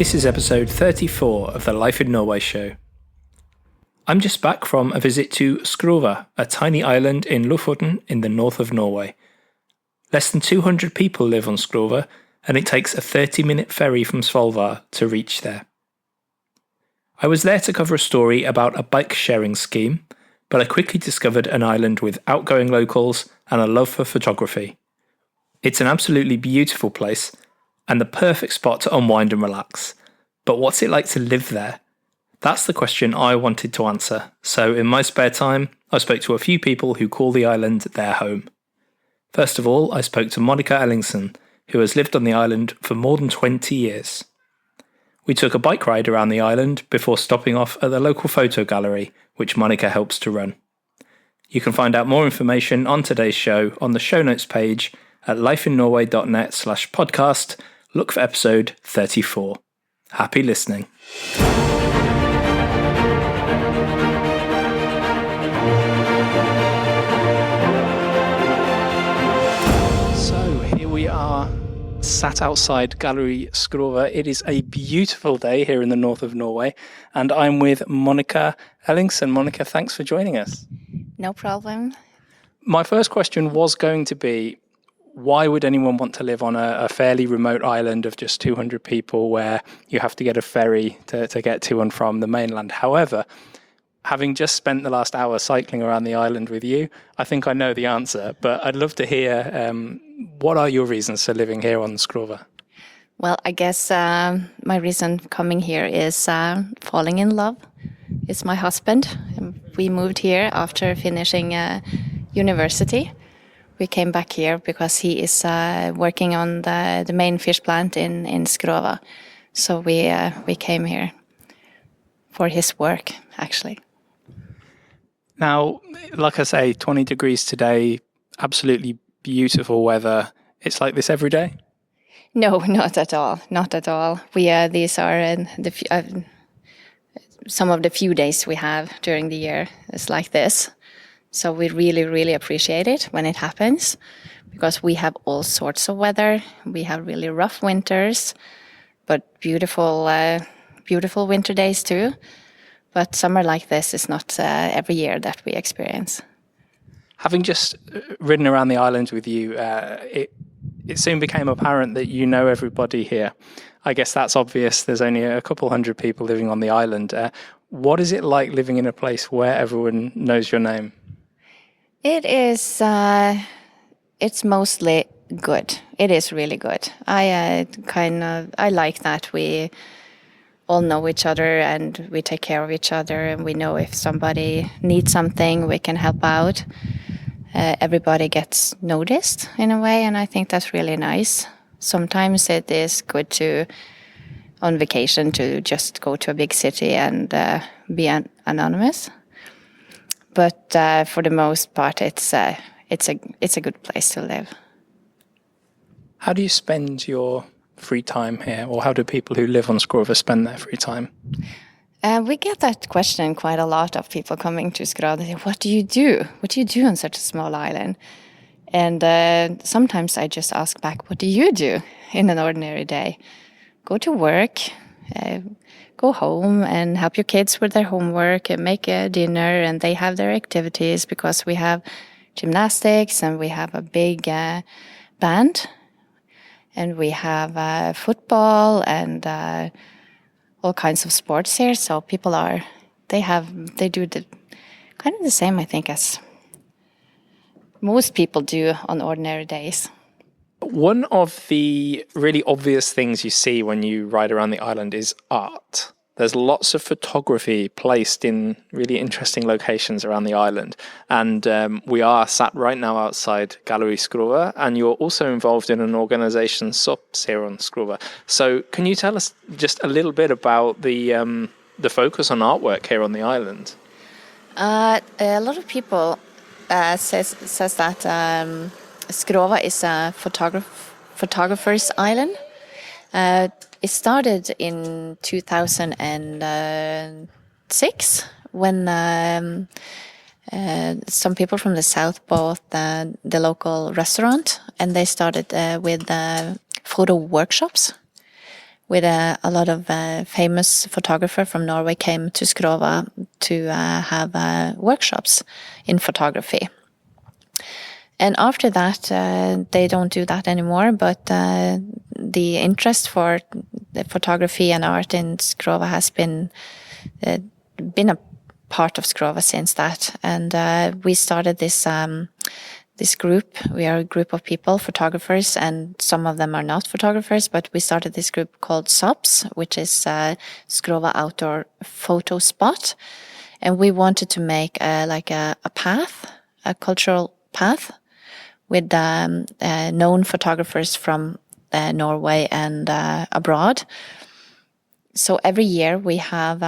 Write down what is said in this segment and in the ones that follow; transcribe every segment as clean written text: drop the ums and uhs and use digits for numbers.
This is episode 34 of the Life in Norway show. I'm just back from a visit to Skrova, a tiny island in Lofoten in the north of Norway. Less than 200 people live on Skrova, and it takes a 30-minute ferry from Svolvær to reach there. I was there to cover a story about a bike-sharing scheme, but I quickly discovered an island with outgoing locals and a love for photography. It's an absolutely beautiful place, and the perfect spot to unwind and relax. But what's it like to live there? That's the question I wanted to answer, so in my spare time, I spoke to a few people who call the island their home. First of all, I spoke to Monika, who has lived on the island for more than 20 years. We took a bike ride around the island before stopping off at the local photo gallery, which Monika helps to run. You can find out more information on today's show on the show notes page at lifeinnorway.net/podcast. Look for episode 34. Happy listening. So here we are, sat outside Gallery Skrova. It is a beautiful day here in the north of Norway, and I'm with Monika Ellingsen. Monika, thanks for joining us. No problem. My first question was going to be, why would anyone want to live on a fairly remote island of just 200 people where you have to get a ferry to get to and from the mainland? However, having just spent the last hour cycling around the island with you, I think I know the answer, but I'd love to hear what are your reasons for living here on Skrova? Well, I guess my reason for coming here is falling in love. It's my husband. We moved here after finishing university. We came back here because he is working on the main fish plant in Skrova. So we came here for his work, actually. Now, like I say, 20 degrees today, absolutely beautiful weather. It's like this every day? No, not at all. Not at all. These are some of the few days we have during the year is like this. So we really, really appreciate it when it happens because we have all sorts of weather. We have really rough winters, but beautiful winter days too. But summer like this is not every year that we experience. Having just ridden around the island with you, it soon became apparent that you know everybody here. I guess that's obvious. There's only a couple hundred people living on the island. What is it like living in a place where everyone knows your name? It is, it's mostly good. It is really good. I like that we all know each other and we take care of each other and we know if somebody needs something, we can help out. Everybody gets noticed in a way, and I think that's really nice. Sometimes it is good on vacation to just go to a big city and be anonymous. But for the most part, it's a good place to live. How do you spend your free time here, or how do people who live on Skrova spend their free time? We get that question quite a lot of people coming to Skrova. They say, "What do you do? What do you do on such a small island?" And sometimes I just ask back, "What do you do in an ordinary day?" Go to work. Go home and help your kids with their homework and make a dinner, and they have their activities because we have gymnastics and we have a big band and we have football and all kinds of sports here. So people they do the kind of the same, I think, as most people do on ordinary days. One of the really obvious things you see when you ride around the island is art. There's lots of photography placed in really interesting locations around the island. And we are sat right now outside Gallery Skrova, and you're also involved in an organisation, SOPS, here on Skrova. So can you tell us just a little bit about the focus on artwork here on the island? A lot of people says that Skrova is a photographer's island. It started in 2006 when some people from the south bought the local restaurant, and they started with photo workshops with a lot of famous photographers from Norway came to Skrova to have workshops in photography. And after that, they don't do that anymore, but the interest for the photography and art in Skrova has been a part of Skrova since that. And we started this group. We are a group of people, photographers, and some of them are not photographers, but we started this group called SOPS, which is Skrova Outdoor Photo Spot. And we wanted to make a path, a cultural path, with known photographers from Norway and abroad. So every year we have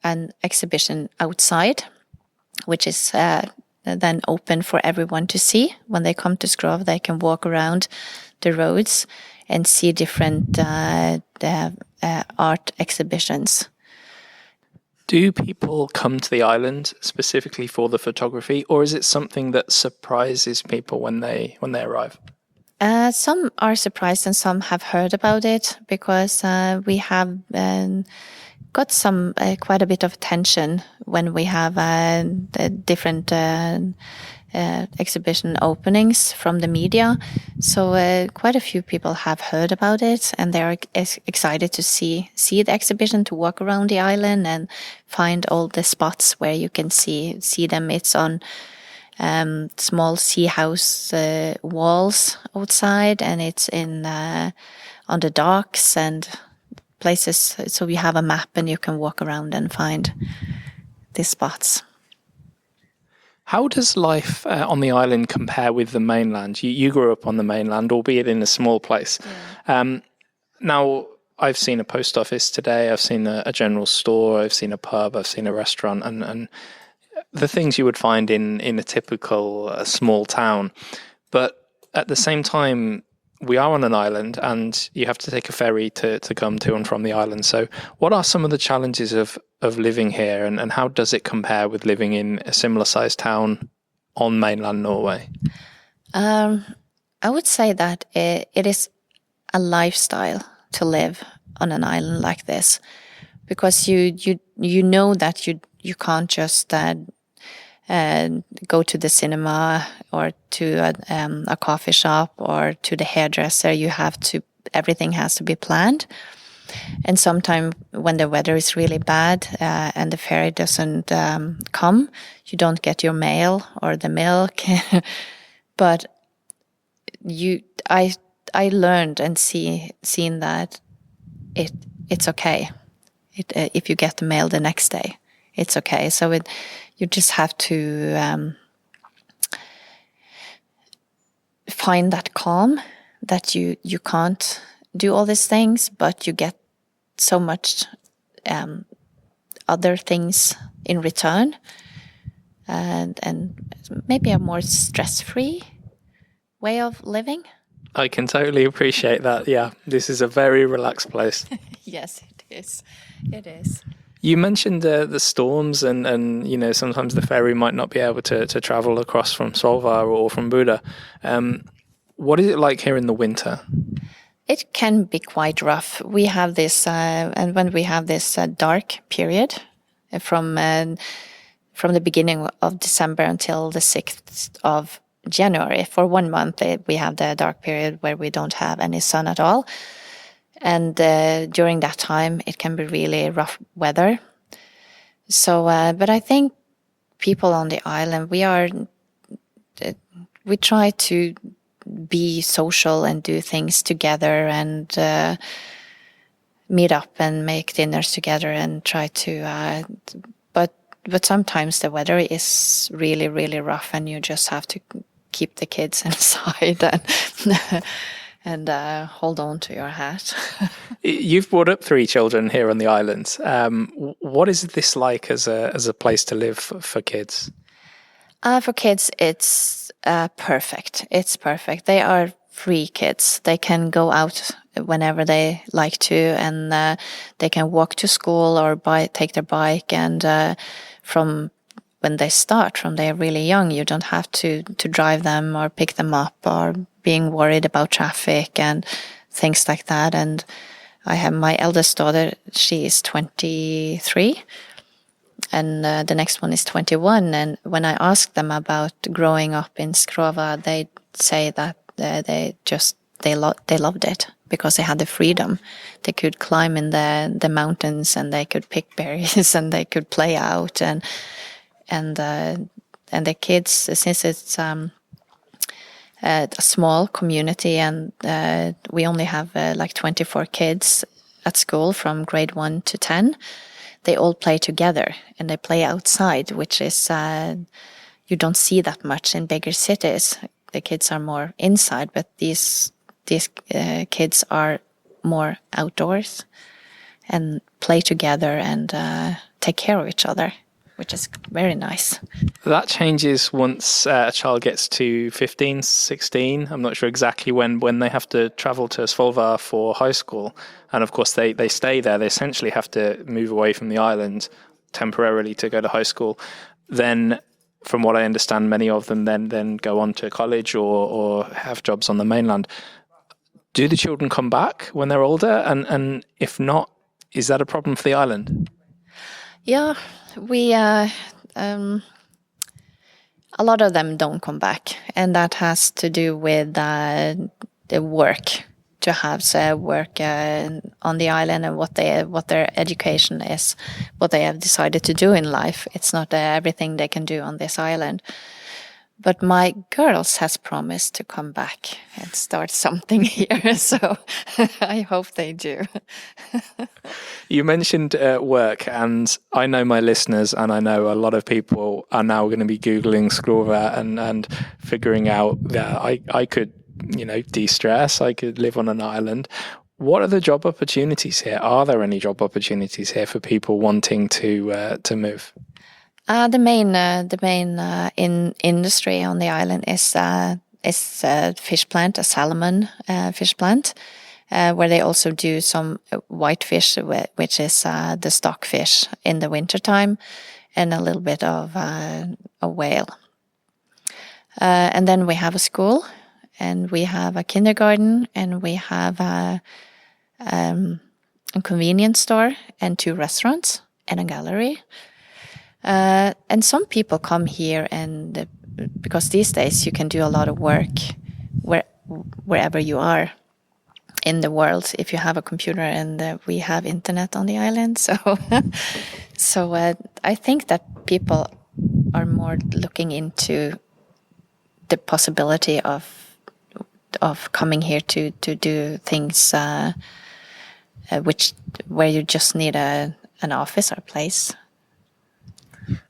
an exhibition outside, which is then open for everyone to see. When they come to Skrova, they can walk around the roads and see different art exhibitions. Do people come to the island specifically for the photography, or is it something that surprises people when they arrive? Some are surprised and some have heard about it, because we have got quite a bit of attention when we have the different exhibition openings from the media. So quite a few people have heard about it, and they're excited to see the exhibition, to walk around the island and find all the spots where you can see them. It's on small sea house walls outside, and it's on the docks and places. So you have a map and you can walk around and find these spots. How does life on the island compare with the mainland? You grew up on the mainland, albeit in a small place. Yeah. Now, I've seen a post office today, I've seen a general store, I've seen a pub, I've seen a restaurant, and the things you would find in a typical small town. But at the same time, we are on an island and you have to take a ferry to come to and from the island. So what are some of the challenges of living here, and how does it compare with living in a similar sized town on mainland Norway? I would say that it is a lifestyle to live on an island like this, because you know that you can't just go to the cinema or to a coffee shop or to the hairdresser. Everything has to be planned. And sometimes when the weather is really bad and the ferry doesn't come, you don't get your mail or the milk. But I learned and seen that it's okay. If you get the mail the next day, it's okay. So you just have to find that calm, that you can't do all these things, but you get so much other things in return, and maybe a more stress-free way of living. I can totally appreciate that. Yeah, this is a very relaxed place. Yes, it is. It is. You mentioned the storms and sometimes the ferry might not be able to travel across from Skrova or from Buda. What is it like here in the winter? It can be quite rough. We have this, and when we have this dark period from the beginning of December until the 6th of January, for 1 month, we have the dark period where we don't have any sun at all. And during that time, it can be really rough weather. So, but I think people on the island, we try to be social and do things together and meet up and make dinners together and try to. But sometimes the weather is really, really rough, and you just have to keep the kids inside and hold on to your hat. You've brought up 3 children here on the island. What is this like as a place to live for kids? For kids, it's perfect. It's perfect. They are free kids. They can go out whenever they like to, and they can walk to school or take their bike. And from when they start, from they're really young, you don't have to drive them or pick them up or being worried about traffic and things like that. And I have my eldest daughter, she is 23, and the next one is 21. And when I ask them about growing up in Skrova, they say that they loved it because they had the freedom. They could climb in the mountains, and they could pick berries, and they could play out, and the kids, since it's a small community, and we only have like 24 kids at school from grade 1 to 10. They all play together, and they play outside, which is you don't see that much in bigger cities. The kids are more inside, but these kids are more outdoors and play together and take care of each other, which is very nice. That changes once a child gets to 15, 16. I'm not sure exactly when they have to travel to Skrova for high school. And of course, they stay there. They essentially have to move away from the island temporarily to go to high school. Then, from what I understand, many of them then go on to college or have jobs on the mainland. Do the children come back when they're older? And if not, is that a problem for the island? Yeah, we a lot of them don't come back, and that has to do with the work, to have work on the island, and what their education is, what they have decided to do in life. It's not everything they can do on this island. But my girls has promised to come back and start something here, so I hope they do. You mentioned work, and I know my listeners, and I know a lot of people are now going to be Googling Skrova and figuring out that I could, de-stress, I could live on an island. What are the job opportunities here? Are there any job opportunities here for people wanting to move? The main industry on the island is a fish plant, a salmon fish plant, where they also do some whitefish, which is the stockfish in the wintertime, and a little bit of a whale. And then we have a school, and we have a kindergarten, and we have a convenience store, and 2 restaurants, and a gallery. And some people come here, and because these days you can do a lot of work wherever you are in the world if you have a computer, and we have internet on the island. So I think that people are more looking into the possibility of coming here to do things where you just need an office or a place.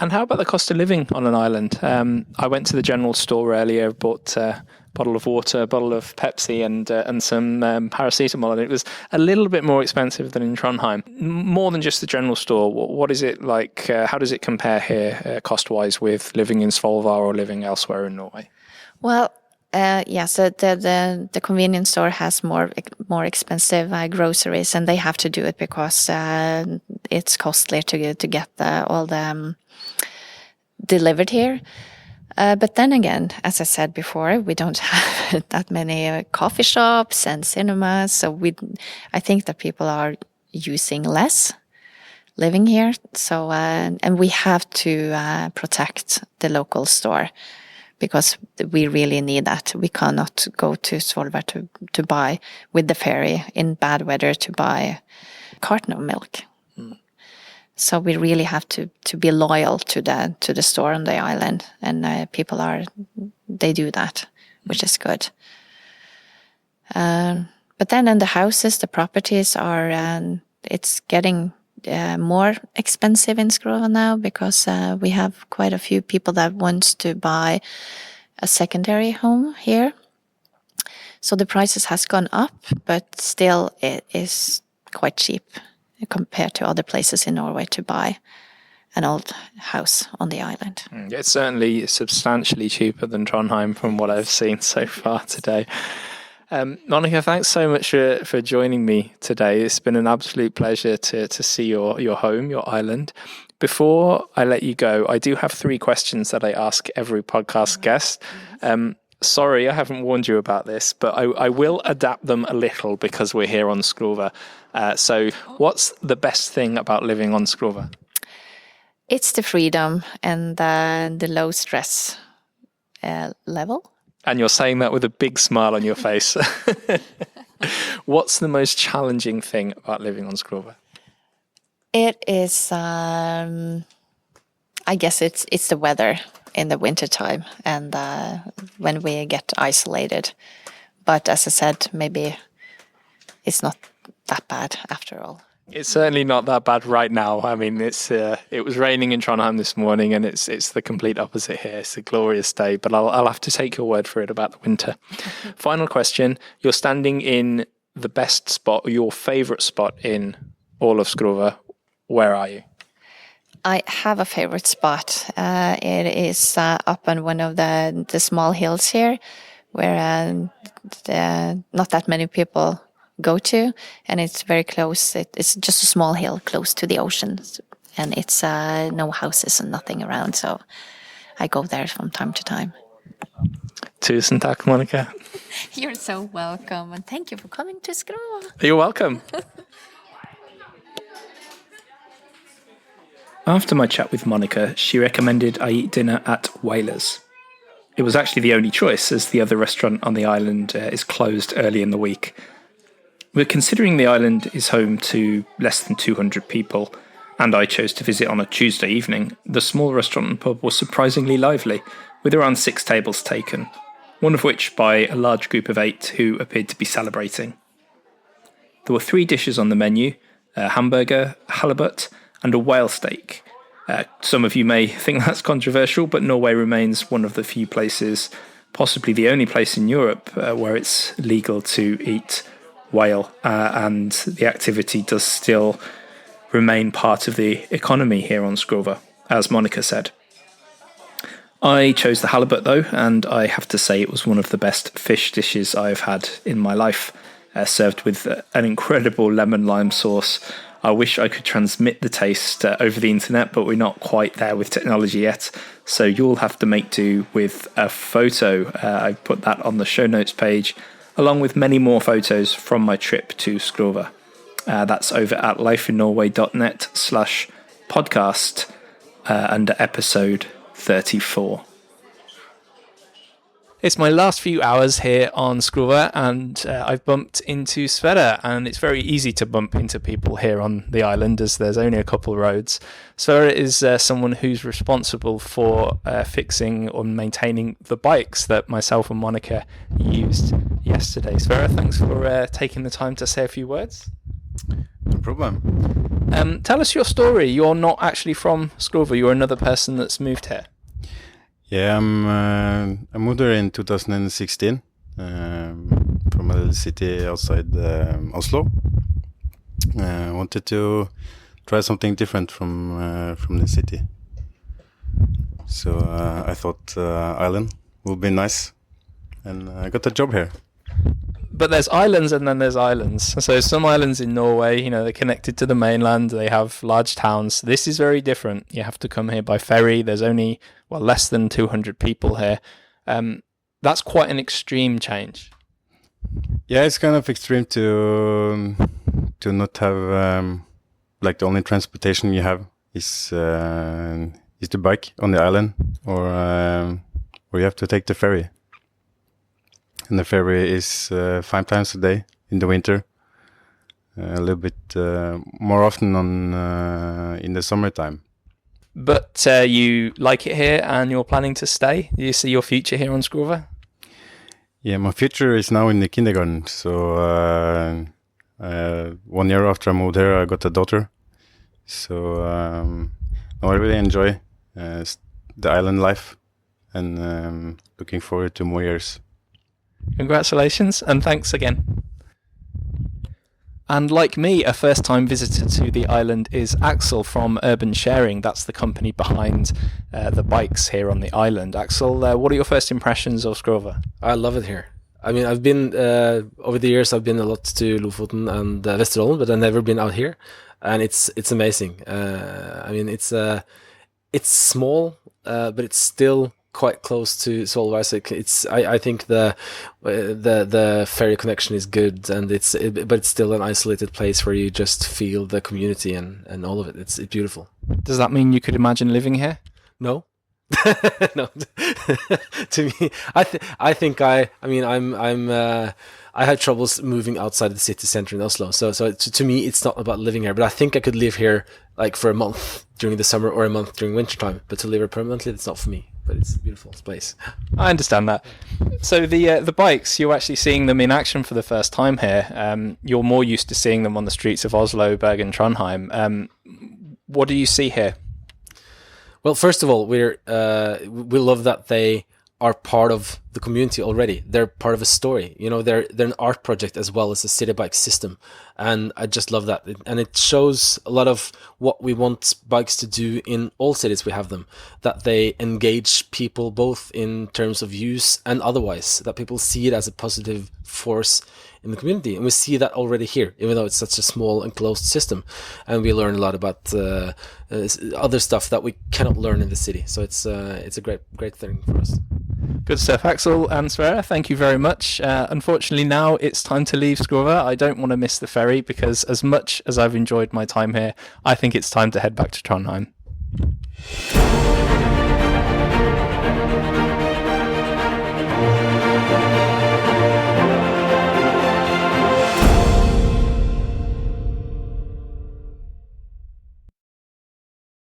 And how about the cost of living on an island? I went to the general store earlier, bought a bottle of water, a bottle of Pepsi, and some paracetamol, and it was a little bit more expensive than in Trondheim. More than just the general store. What is it like? How does it compare here, cost-wise, with living in Skrova or living elsewhere in Norway? Well, so the convenience store has more expensive groceries, and they have to do it because it's costly to get all the delivered here. But then again, as I said before, we don't have that many coffee shops and cinemas, so I think that people are using less living here. So and we have to protect the local store, because we really need that. We cannot go to Skrova to buy with the ferry in bad weather to buy a carton of milk. So we really have to be loyal to the store on the island, and people they do that, which is good. But then in the houses, the properties are it's getting more expensive in Skrova now, because we have quite a few people that wants to buy a secondary home here. So the prices has gone up, but still it is quite cheap compared to other places in Norway to buy an old house on the island. It's certainly substantially cheaper than Trondheim from what I've seen so far today. Monika, thanks so much for joining me today. It's been an absolute pleasure to see your home, your island. Before I let you go, I do have 3 questions that I ask every podcast guest. Sorry, I haven't warned you about this, but I will adapt them a little because we're here on Skrova. So what's the best thing about living on Skrova? It's the freedom and the low stress level. And you're saying that with a big smile on your face. What's the most challenging thing about living on Skrova? It is, I guess it's the weather in the winter time and when we get isolated. But as I said, maybe it's not that bad after all. It's certainly not that bad right now. I mean, it was raining in Trondheim this morning, and it's the complete opposite here. It's a glorious day, but I'll have to take your word for it about the winter. Final question: you're standing in the best spot, or your favourite spot in all of Skrova. Where are you? I have a favorite spot. It is up on one of the small hills here, where not that many people go to, and it's very close. It's just a small hill close to the ocean, and it's no houses and nothing around, so I go there from time to time. Tusen tack, Monika. You're so welcome, and thank you for coming to Skrova. You're welcome. After my chat with Monika, she recommended I eat dinner at Whalers. It was actually the only choice, as the other restaurant on the island is closed early in the week. We're considering the island is home to less than 200 people, and I chose to visit on a Tuesday evening. The small restaurant and pub was surprisingly lively, with around 6 tables taken, one of which by a large group of 8 who appeared to be celebrating. There were 3 dishes on the menu: a hamburger, halibut, and a whale steak. Some of you may think that's controversial, but Norway remains one of the few places, possibly the only place in Europe, where it's legal to eat whale, and the activity does still remain part of the economy here on Skrova, as Monika said. I chose the halibut though, and I have to say it was one of the best fish dishes I've had in my life, served with an incredible lemon lime sauce. I wish I could transmit the taste over the internet, but we're not quite there with technology yet, so you'll have to make do with a photo. I put that on the show notes page, along with many more photos from my trip to Skrova. That's over at lifeinnorway.net/podcast under episode 34. It's my last few hours here on Skrova, and I've bumped into Sveta, and it's very easy to bump into people here on the island as there's only a couple roads. Sveta is someone who's responsible for fixing or maintaining the bikes that myself and Monika used yesterday. Sveta, thanks for taking the time to say a few words. No problem. Tell us your story. You're not actually from Skrova, you're another person that's moved here. Yeah, I moved here in 2016 from a little city outside Oslo. I wanted to try something different from the city. So I thought island would be nice, and I got a job here. But there's islands and then there's islands. So some islands in Norway, they're connected to the mainland. They have large towns. This is very different. You have to come here by ferry. There's only, less than 200 people here. That's quite an extreme change. Yeah, it's kind of extreme to not have the only transportation you have is the bike on the island, or you have to take the ferry. And the ferry is 5 times a day in the winter, a little bit more often in the summertime. But you like it here and you're planning to stay? You see your future here on Skrova? Yeah, my future is now in the kindergarten. So 1 year after I moved here, I got a daughter. So I really enjoy the island life, and looking forward to more years. Congratulations, and thanks again. And like me, a first-time visitor to the island is Axel from Urban Sharing. That's the company behind the bikes here on the island. Axel, what are your first impressions of Skrova? I love it here. I mean, I've been, over the years, I've been a lot to Lofoten and Vesterålen, but I've never been out here. And it's amazing. I mean, it's small, but it's still quite close to Solveig. I think the ferry connection is good, and but it's still an isolated place where you just feel the community and all of it. It's beautiful. Does that mean you could imagine living here? No. No. To me, I had troubles moving outside the city center in Oslo. So to me, it's not about living here. But I think I could live here like for a month during the summer or a month during winter time. But to live here permanently, it's not for me. But it's a beautiful place. I understand that. So the bikes, you're actually seeing them in action for the first time here. You're more used to seeing them on the streets of Oslo, Bergen, Trondheim. What do you see here? Well, first of all, we love that they are part of the community already. They're part of a story. You know, they're an art project as well as a city bike system, and I just love that. And it shows a lot of what we want bikes to do in all cities we have them. That they engage people both in terms of use and otherwise. That people see it as a positive force in the community, and we see that already here, even though it's such a small and closed system, and we learn a lot about other stuff that we cannot learn in the city. So it's a great thing for us. Good stuff, Axel and Sveta. Thank you very much. Unfortunately, now it's time to leave Skrova. I don't want to miss the ferry because, as much as I've enjoyed my time here, I think it's time to head back to Trondheim.